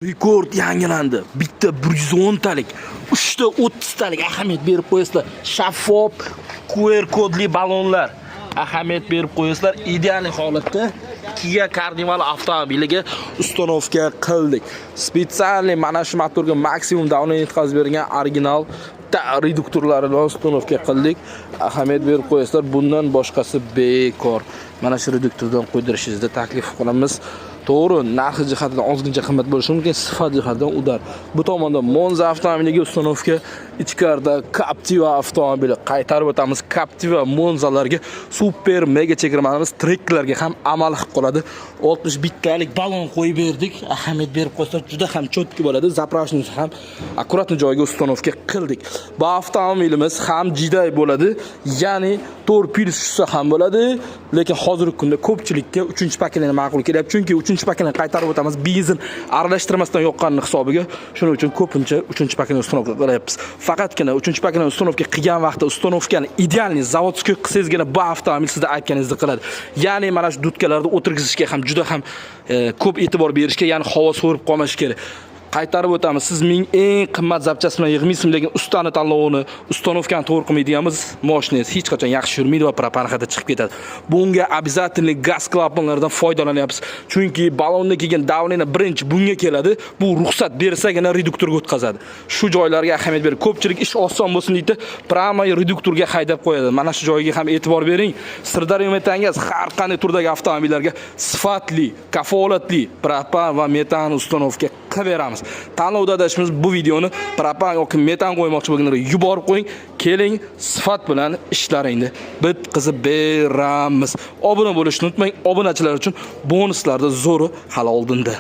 Rekord yangilandi. Bitta 110 talik, 3 ta 30 talik ahamiyat berib qo'yasizlar. Shaffof QR kodli ballonlar. Ahamiyat berib qo'yasizlar. Ideal holatda Kia Carnival avtomobiliga ustanovka qildik. Spesial mana shu motorga maksimum davomli yetkazib bergan original reduktorlarini ustanovka qildik. Ahamiyat berib qo'yasizlar. Bundan boshqasi bekor. Mana shu reduktordan qo'ydirishingizda taklif qilamiz. To'g'ri, narxi jihatidan ozgincha qimmat bo'lishi mumkin, sifat jihatidan udar. Bu tomonda Monza avtomobiliga ustanovka, ichkarida Captiva avtomobili qaytarib o'tamiz. Captiva Monzalarga super mega chegirmanimiz treklarga ham amal qilib qoladi. 61 talik ballon qo'yib berdik. Ahamiyat berib qo'ysalar juda ham cho'tki bo'ladi. Zapravashni ham akkuratni joyiga ustanovka qildik. Bu avtomobilimiz ham jiday bo'ladi. Ya'ni torpil tushsa ham bo'ladi, lekin hozirgi kunda ko'pchilikka 3-pakelani ma'qul kelyapti. Chunki 3-pakelani qaytarib o'tamiz. Benzin aralashtirmasdan yoqqanning hisobiga. Shuning uchun ko'pincha 3-pakelani ustanovka qilyapmiz. Faqatgina 3-pakelani ustanovka qilgan vaqtda ustanovkani idealni zavodskiy qilsangizgina bu avtomobil sizda aytganingizni qiladi. Ya'ni mana shu dudkalarda o'tirgizishga ham juda ham ko'p e'tibor berishga, ya'ni havo so'rib qolmashi kerak. Qaytarib o'tamiz. Siz ming eng qimmat zapchasi bilan yig'maysiz, lekin ustani tanlovini, ustanovkani to'g'ri qilmaydiganmiz mashinangiz hech qachon yaxshi yurmaydi va propanxada chiqib ketadi. Bunga обязательно gaz klapanlardan foydalanyapsiz. Chunki ballonda kelgan davleniya birinchi bunga keladi. Bu ruxsat bersagina reduktorga o'tkazadi. Shu joylarga ahamiyat bering. Ko'pchilik ish oson bo'lsin deydi, prama reduktorga haydab qo'yadi. Mana shu joyga ham e'tibor bering. Sirdaryo metangiz har qanday turdagi avtomobillarga sifatli, kafolatli propan va metan ustanovka qilib beramiz. Tanlovda adashimiz bu videoni propan yoki metan qo'ymoqchi bo'lganlar yuborib qo'ying. Keling, sifat bilan ishlaringni bitkazib beramiz. Obuna bo'lishni unutmang. Obunachilar uchun bonuslarda zo'ri hali oldinda.